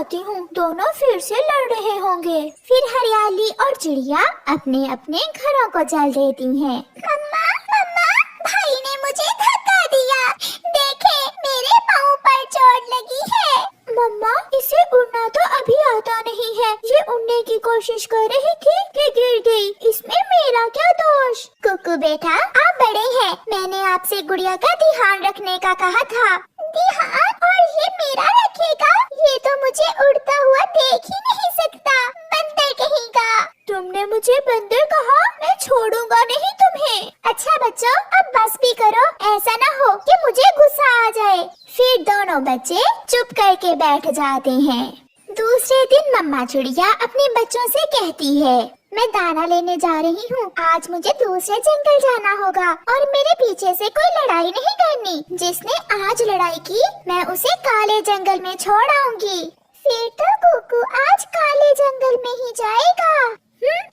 जाती हूँ, दोनों फिर से लड़ रहे होंगे। फिर हरियाली और चिड़िया अपने अपने घरों को चल देती हैं। मम्मा मम्मा, भाई ने मुझे धक्का दिया, देखे मेरे पाँव पर चोट लगी है। मम्मा, इसे उड़ना तो अभी आता नहीं है, ये उड़ने की कोशिश कर रही थी कि गिर गई, इसमें मेरा क्या दोष? कुकू बेटा, आप बड़े हैं, मैंने आपसे गुड़िया का ध्यान रखने का कहा था। ध्यान? और ये मेरा रखेगा? ये तो मुझे उड़ता हुआ देख ही नहीं सकता, बंदर कहेगा। तुमने मुझे बंदर कहा? मैं छोड़ूंगा नहीं तुम्हें। अच्छा बच्चों, अब बस भी करो, ऐसा ना हो कि मुझे गुस्सा आ जाए। फिर दोनों बच्चे चुप करके बैठ जाते हैं। दूसरे दिन मम्मा चिड़िया अपने बच्चों से कहती है, मैं दाना लेने जा रही हूँ, आज मुझे दूसरे जंगल जाना होगा और मेरे पीछे से कोई लड़ाई नहीं करनी। जिसने आज लड़ाई की, मैं उसे काले जंगल में छोड़ आऊंगी। फिर तो कुकू आज काले जंगल में ही जाएगा।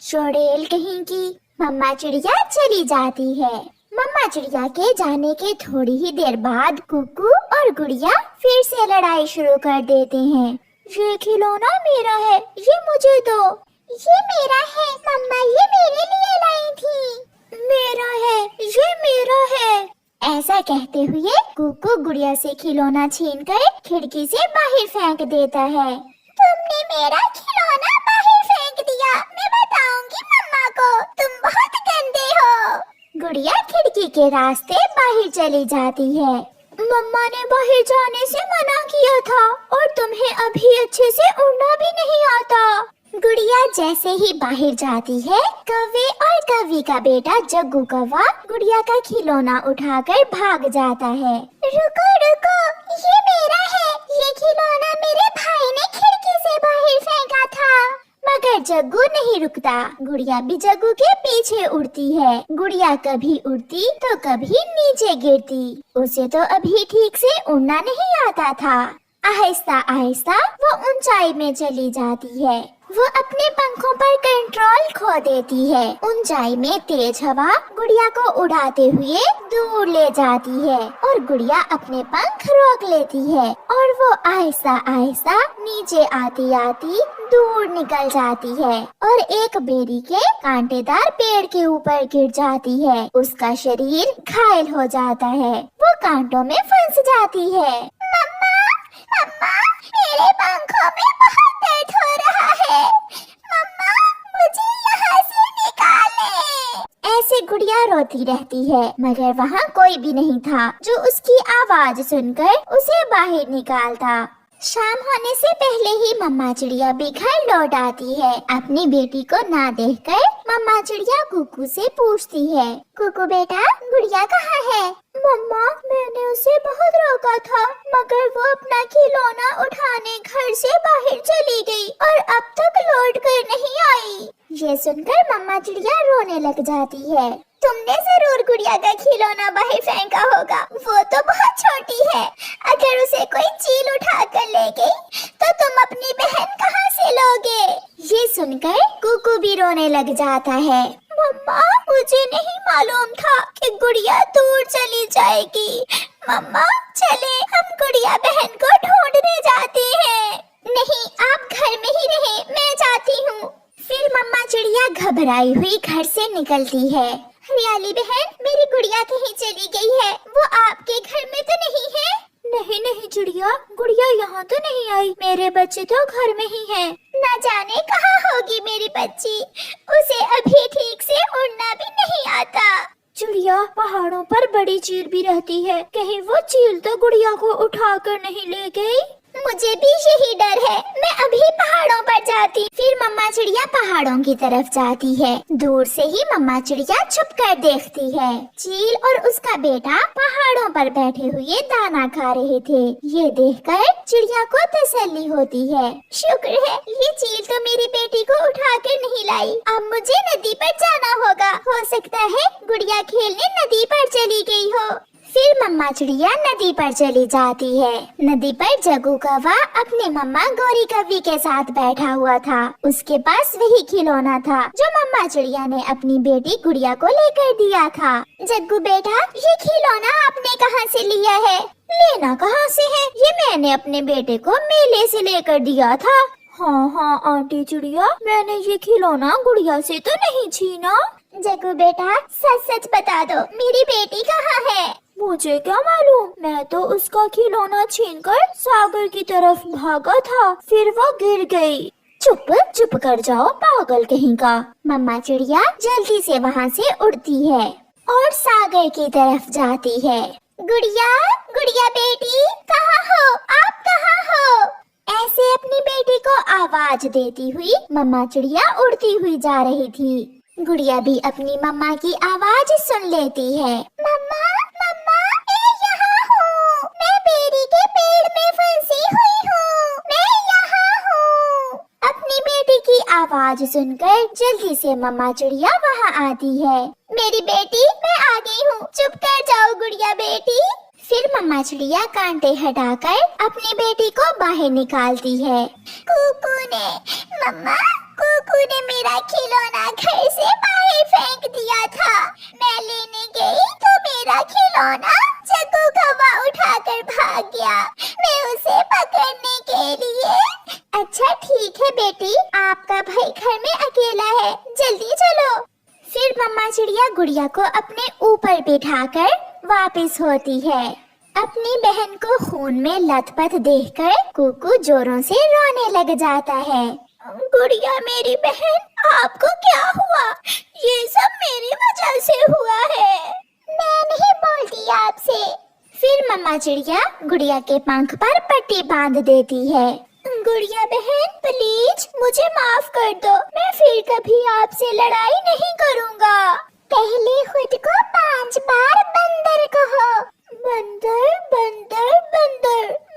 चुड़ैल कहीं की। मम्मा चिड़िया चली जाती है। मम्मा चिड़िया के जाने के थोड़ी ही देर बाद कुकू और गुड़िया फिर से लड़ाई शुरू कर देते हैं। ये खिलौना मेरा है, ये मुझे दो। ये मेरा है मम्मा, ये मेरे लिए लाई थी। मेरा है, ये मेरा है। ऐसा कहते हुए कुकू गुड़िया से खिलौना छीनकर खिड़की से बाहर फेंक देता है। तुमने मेरा खिलौना बाहर फेंक दिया, मैं बताऊंगी मम्मा को, तुम बहुत गंदे हो। गुड़िया खिड़की के रास्ते बाहर चली जाती है। मम्मा ने बाहर जाने से मना किया था और तुम्हें अभी अच्छे से उड़ना भी नहीं आता। गुड़िया जैसे ही बाहर जाती है, कौवे और कौवी का बेटा जग्गू कौवा गुड़िया का खिलौना उठाकर भाग जाता है। रुको रुको, ये मेरा है, ये खिलौना मेरे भाई ने खिड़की से बाहर फेंका था। मगर जग्गू नहीं रुकता, गुड़िया भी जग्गू के पीछे उड़ती है। गुड़िया कभी उड़ती तो कभी नीचे गिरती, उसे तो अभी ठीक से उड़ना नहीं आता था। आहिस्ता आहिस्ता वो ऊंचाई में चली जाती है। वो अपने पंखों पर कंट्रोल खो देती है। ऊंचाई में तेज हवा गुड़िया को उड़ाते हुए दूर ले जाती है और गुड़िया अपने पंख रोक लेती है और वो आहिस्ता आहिस्ता नीचे आती आती दूर निकल जाती है और एक बेरी के कांटेदार पेड़ के ऊपर गिर जाती है। उसका शरीर घायल हो जाता है, वो कांटों में फंस जाती है। मम्मा, मम्मा, मेरे पंखों में बहुत दर्द हो रहा है, मम्मा मुझे यहाँ से निकालें। ऐसे गुड़िया रोती रहती है, मगर वहाँ कोई भी नहीं था जो उसकी आवाज सुनकर उसे बाहर निकालता। शाम होने से पहले ही मम्मा चिड़िया भी घर लौट आती है। अपनी बेटी को ना देखकर मम्मा चिड़िया कुकू से पूछती है, कुकू बेटा, गुड़िया कहाँ है? मम्मा, मैंने उसे बहुत रोका था, मगर वो अपना खिलौना उठाने घर से बाहर चली गई और अब तक लौट कर नहीं आई। ये सुनकर मम्मा चिड़िया रोने लग जाती है। तुमने जरूर गुड़िया का खिलौना बाहर फेंका होगा, वो तो बहुत छोटी है, अगर उसे कोई चील उठा कर ले गई तो तुम अपनी बहन कहाँ से लोगे? ये सुनकर कुकू भी रोने लग जाता है। मम्मा, मुझे नहीं मालूम था कि गुड़िया दूर चली जाएगी। मम्मा, चले हम गुड़िया बहन को ढूंढने जाते हैं। नहीं, आप घर में ही रहे, मैं जाती हूँ। फिर मम्मा चिड़िया घबराई हुई घर से निकलती है। हरियाली बहन, मेरी गुड़िया कहीं चली गई है, वो आपके घर में तो नहीं है? नहीं नहीं चिड़िया, गुड़िया यहाँ तो नहीं आई, मेरे बच्चे तो घर में ही हैं। न जाने कहाँ होगी मेरी बच्ची, उसे अभी ठीक से उड़ना भी नहीं आता। चिड़िया, पहाड़ों पर बड़ी चील भी रहती है, कहीं वो चील तो गुड़िया को उठा कर नहीं ले गई? मुझे भी यही डर है, मैं अभी पहाड़ों पर जाती। फिर मम्मा चिड़िया पहाड़ों की तरफ जाती है। दूर से ही मम्मा चिड़िया छुप कर देखती है। चील और उसका बेटा पहाड़ों पर बैठे हुए दाना खा रहे थे। ये देखकर चिड़िया को तसल्ली होती है। शुक्र है ये चील तो मेरी बेटी को उठा कर नहीं लाई। अब मुझे नदी पर जाना होगा, हो सकता है गुड़िया खेलने नदी पर चली गई हो। फिर मम्मा चिड़िया नदी पर चली जाती है। नदी पर जग्गू कौवा अपने मम्मा गौरी कौवी के साथ बैठा हुआ था। उसके पास वही खिलौना था जो मम्मा चिड़िया ने अपनी बेटी गुड़िया को लेकर दिया था। जग्गू बेटा, ये खिलौना आपने कहाँ से लिया है? लेना कहाँ से है? ये मैंने अपने बेटे को मेले से लेकर दिया था। हाँ आंटी चिड़िया, मैंने ये खिलौना गुड़िया से तो नहीं छीना। जग्गू बेटा, सच सच बता दो, मेरी बेटी कहाँ है? मुझे क्या मालूम, मैं तो उसका खिलौना छीनकर सागर की तरफ भागा था, फिर वो गिर गई। चुप कर जाओ पागल कहीं का। मम्मा चिड़िया जल्दी से वहाँ से उड़ती है और सागर की तरफ जाती है। गुड़िया बेटी, कहाँ हो? आप कहाँ हो? ऐसे अपनी बेटी को आवाज देती हुई मम्मा चिड़िया उड़ती हुई जा रही थी। गुड़िया भी अपनी मम्मा की आवाज सुन लेती है। मम्मा, मैं यहाँ हूँ। मैं बेरी के पेड़ में फंसी हुई हूँ। मैं यहाँ हूँ। अपनी बेटी की आवाज सुनकर जल्दी से मम्मा चिड़िया वहाँ आती है। मेरी बेटी, मैं आ गई हूँ, चुप कर जाओ गुड़िया बेटी। फिर मम्मा चिड़िया कांटे हटाकर अपनी बेटी को बाहर निकालती है। कुकू ने मेरा खिलौना घर से बाहर फेंक दिया था। मैं लेने गई तो मेरा खिलौना जग्गू कौवा उठाकर भाग गया। मैं उसे पकड़ने के लिए। अच्छा ठीक है बेटी, आपका भाई घर में अकेला है, जल्दी चलो। फिर मम्मा चिड़िया गुड़िया को अपने ऊपर बिठाकर वापस होती है। अपनी बहन को खून में लथपथ देखकर कुकू जोरों से रोने लग जाता है। गुड़िया मेरी बहन, आपको क्या हुआ? ये सब मेरी वजह से हुआ है। मैं नहीं बोलती आपसे। फिर मम्मा चिड़िया गुड़िया के पंख पर पट्टी बांध देती है। गुड़िया बहन, प्लीज मुझे माफ कर दो, मैं फिर कभी आपसे लड़ाई नहीं करूँगा। पहले खुद को 5 बार बंदर कहो। बंदर,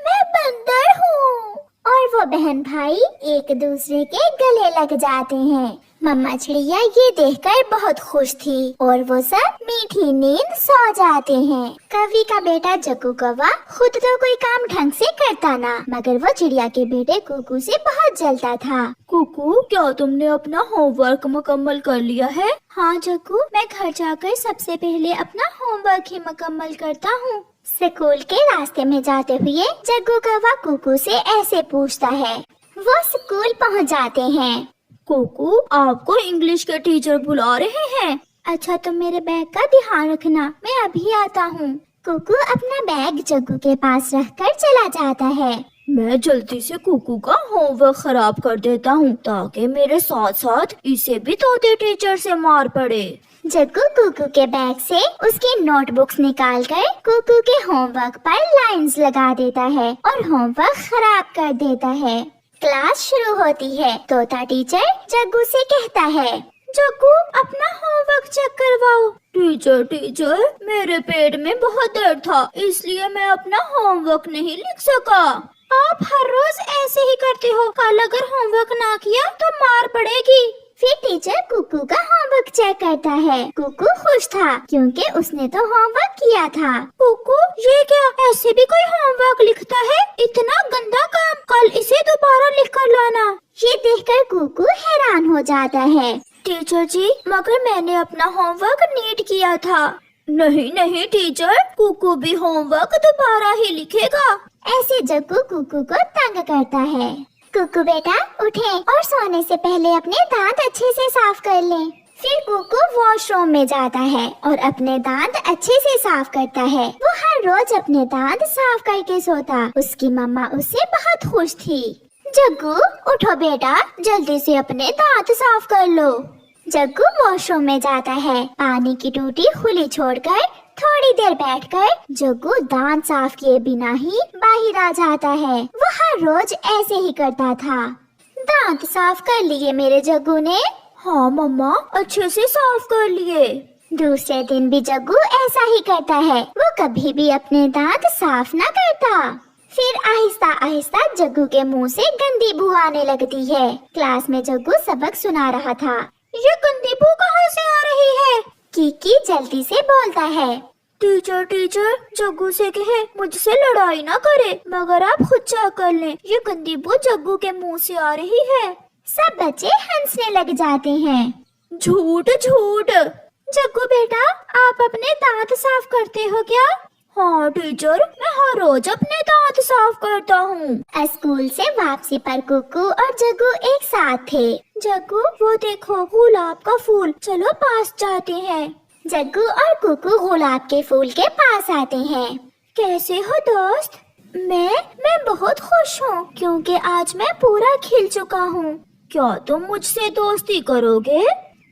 मैं बंदर हूँ। और वो बहन भाई एक दूसरे के गले लग जाते हैं। मम्मा चिड़िया ये देखकर बहुत खुश थी और वो सब मीठी नींद सो जाते हैं। कवि का बेटा जग्गू कौवा खुद तो कोई काम ढंग से करता ना, मगर वो चिड़िया के बेटे कुकू से बहुत जलता था। कुकू, क्या तुमने अपना होमवर्क मुकम्मल कर लिया है? हाँ जग्गू, मैं घर जाकर सबसे पहले अपना होमवर्क ही मुकम्मल करता हूँ। स्कूल के रास्ते में जाते हुए जग्गू कौवा कुकू से ऐसे पूछता है। वो स्कूल पहुँच जाते हैं। कुकू, आपको इंग्लिश के टीचर बुला रहे हैं। अच्छा, तुम मेरे बैग का ध्यान रखना, मैं अभी आता हूँ। कुकू अपना बैग जग्गू के पास रखकर चला जाता है। मैं जल्दी से कुकू का होमवर्क खराब कर देता हूँ ताकि मेरे साथ साथ इसे भी तोते टीचर से मार पड़े। जग्गू कुकू के बैग से उसकी नोटबुक्स निकालकर कुकू के होमवर्क पर लाइंस लगा देता है और होमवर्क खराब कर देता है। क्लास शुरू होती है। तोता टीचर जग्गू से कहता है, जग्गू, अपना होमवर्क चेक करवाओ। टीचर, मेरे पेट में बहुत दर्द था, इसलिए मैं अपना होमवर्क नहीं लिख सका। आप हर रोज ऐसे ही करते हो, कल अगर होमवर्क ना किया तो मार पड़ेगी। फिर टीचर कुकू का होमवर्क चेक करता है। कुकू खुश था क्योंकि उसने तो होमवर्क किया था। कुकू, ये क्या, ऐसे भी कोई होमवर्क लिखता है? इतना गंदा काम, कल इसे दोबारा लिख कर लाना। ये देखकर कुकू हैरान हो जाता है। टीचर जी, मगर मैंने अपना होमवर्क नीट किया था। नहीं टीचर, कुकू भी होमवर्क दोबारा ही लिखेगा। ऐसे जग्गू कुकू को तंग करता है। कुकू बेटा, उठे और सोने से पहले अपने दांत अच्छे से साफ कर ले। फिर कुकू वॉशरूम में जाता है और अपने दांत अच्छे से साफ करता है। वो हर रोज अपने दांत साफ करके सोता। उसकी मम्मा उससे बहुत खुश थी। जग्गू, उठो बेटा, जल्दी से अपने दांत साफ कर लो। जग्गू वॉशरूम में जाता है। पानी की टूटी खुली छोड़कर थोड़ी देर बैठकर जग्गू दांत साफ किए बिना ही बाहर आ जाता है। वो हर रोज ऐसे ही करता था। दांत साफ कर लिए मेरे जग्गू ने? हाँ मम्मा, अच्छे से साफ कर लिए। दूसरे दिन भी जग्गू ऐसा ही करता है। वो कभी भी अपने दांत साफ न करता। फिर आहिस्ता आहिस्ता जग्गू के मुंह से गंदी बू आने लगती है। क्लास में जग्गू सबक सुना रहा था। ये गंदी बू कहाँ से आ रही है? कीकी जल्दी से बोलता है। टीचर टीचर, जग्गू से कहे मुझसे लड़ाई ना करे, मगर आप खुद चेक कर लें, ये गंदी बू जग्गू के मुंह से आ रही है। सब बच्चे हंसने लग जाते हैं। झूठ झूठ। जग्गू बेटा, आप अपने दांत साफ करते हो क्या? हाँ टीचर, मैं हर रोज अपने दांत साफ करता हूँ। स्कूल से वापसी पर कुकू और जग्गू एक साथ थे। जग्गू वो देखो गुलाब का फूल, चलो पास जाते हैं। जग्गू और कुकू गुलाब के फूल के पास आते हैं। कैसे हो दोस्त? मैं बहुत खुश हूँ क्योंकि आज मैं पूरा खिल चुका हूँ। क्या तुम मुझसे दोस्ती करोगे?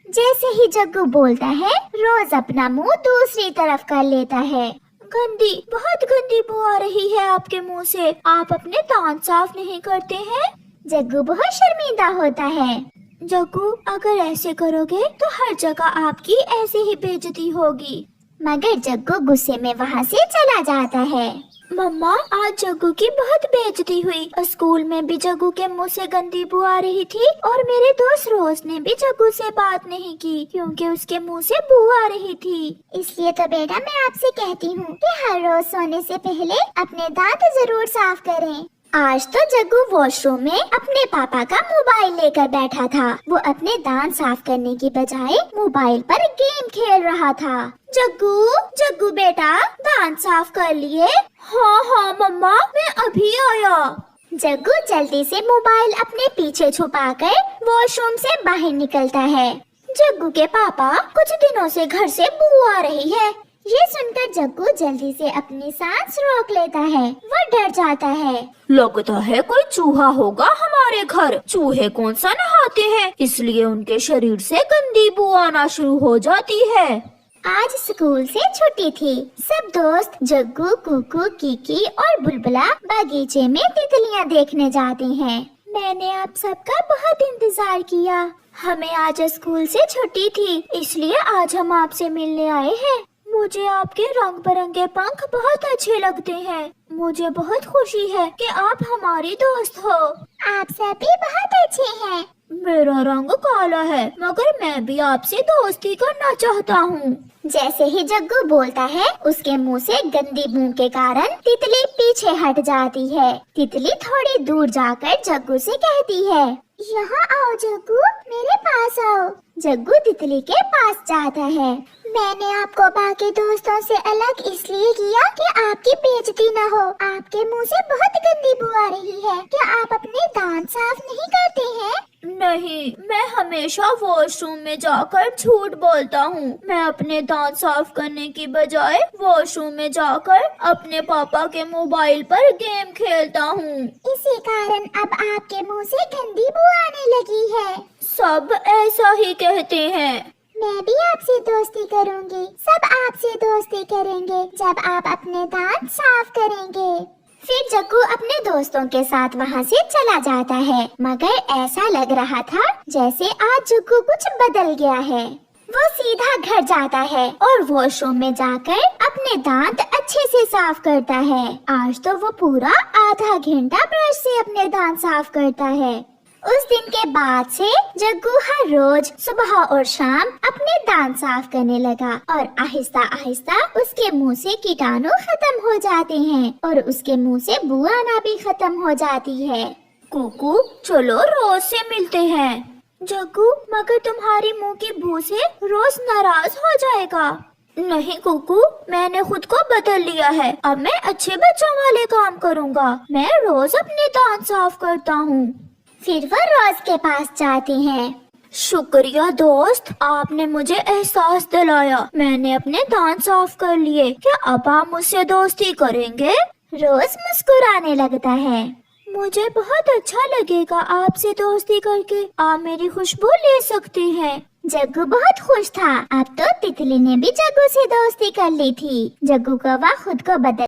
जैसे ही जग्गू बोलता है, रोज अपना मुंह दूसरी तरफ कर लेता है। गंदी, बहुत गंदी बू आ रही है आपके मुंह से। आप अपने दांत साफ नहीं करते हैं? जग्गू बहुत शर्मिंदा होता है। जग्गू, अगर ऐसे करोगे तो हर जगह आपकी ऐसे ही बेइज्जती होगी। मगर जग्गू गुस्से में वहाँ से चला जाता है। मम्मा, आज जग्गू की बहुत बेइज्जती हुई। स्कूल में भी जग्गू के मुंह से गंदी बू आ रही थी और मेरे दोस्त रोज ने भी जग्गू से बात नहीं की क्योंकि उसके मुंह से बू आ रही थी। इसलिए तो बेटा मैं आपसे कहती हूँ कि हर रोज सोने से पहले अपने दांत जरूर साफ करें। आज तो जग्गू वॉशरूम में अपने पापा का मोबाइल लेकर बैठा था। वो अपने दांत साफ करने की बजाय मोबाइल पर गेम खेल रहा था। जग्गू बेटा, दांत साफ कर लिए? हाँ मम्मा, मैं अभी आया। जग्गू जल्दी से मोबाइल अपने पीछे छुपाकर वॉशरूम से बाहर निकलता है। जग्गू के पापा, कुछ दिनों से घर से बू आ रही है। ये सुनकर जग्गू जल्दी से अपनी सांस रोक लेता है। वो डर जाता है। लगता है कोई चूहा होगा हमारे घर। चूहे कौन सा नहाते हैं, इसलिए उनके शरीर से गंदी बू आना शुरू हो जाती है। आज स्कूल से छुट्टी थी। सब दोस्त जग्गू, कुकू, कीकी और बुलबुला बगीचे में तितलियां देखने जाते हैं। मैंने आप सबका बहुत इंतजार किया। हमें आज स्कूल से छुट्टी थी, इसलिए आज हम आपसे मिलने आए हैं। मुझे आपके रंग बिरंगे पंख बहुत अच्छे लगते हैं। मुझे बहुत खुशी है कि आप हमारी दोस्त हो। आप सभी बहुत अच्छे हैं। मेरा रंग काला है, मगर मैं भी आपसे दोस्ती करना चाहता हूँ। जैसे ही जग्गू बोलता है, उसके मुंह से गंदी बू के कारण तितली पीछे हट जाती है। तितली थोड़ी दूर जाकर जग्गू से कहती है, यहाँ आओ जग्गू, मेरे पास आओ। जग्गू तितली के पास जाता है। मैंने आपको बाकी दोस्तों से अलग इसलिए किया कि आपकी बेइज्जती न हो। आपके मुंह से बहुत गंदी बू आ रही है। क्या आप अपने दांत साफ नहीं करते हैं? नहीं, मैं हमेशा वॉशरूम में जाकर झूठ बोलता हूँ। मैं अपने दांत साफ करने की बजाय वॉशरूम में जाकर अपने पापा के मोबाइल पर गेम खेलता हूँ। इसी कारण अब आपके मुंह से गंदी बू आने लगी है। सब ऐसा ही कहते हैं। मैं भी आपसे दोस्ती करूँगी। सब आपसे दोस्ती करेंगे जब आप अपने दांत साफ करेंगे। फिर जग्गू अपने दोस्तों के साथ वहाँ से चला जाता है। मगर ऐसा लग रहा था जैसे आज जग्गू कुछ बदल गया है। वो सीधा घर जाता है और वॉशरूम में जाकर अपने दांत अच्छे से साफ करता है। आज तो वो पूरा आधा घंटा ब्रश से अपने दांत साफ करता है। उस दिन के बाद से जग्गू हर रोज सुबह और शाम अपने दांत साफ करने लगा और आहिस्ता आहिस्ता उसके मुंह से कीटाणु खत्म हो जाते हैं और उसके मुंह से बू आना भी खत्म हो जाती है। कुकू, चलो रोज से मिलते हैं। जग्गू, मगर तुम्हारी मुंह की बू से रोज नाराज हो जाएगा। नहीं कुकू, मैंने खुद को बदल लिया है। अब मैं अच्छे बच्चों वाले काम करूँगा। मैं रोज अपने दांत साफ करता हूँ। फिर वो रोज के पास जाते हैं। शुक्रिया दोस्त, आपने मुझे एहसास दिलाया। मैंने अपने दांत साफ कर लिए। क्या अब आप मुझसे दोस्ती करेंगे? रोज मुस्कुराने लगता है। मुझे बहुत अच्छा लगेगा आपसे दोस्ती करके। आप मेरी खुशबू ले सकते हैं। जग्गू बहुत खुश था। अब तो तितली ने भी जग्गू से दोस्ती कर ली थी। जग्गू को वह खुद को बदल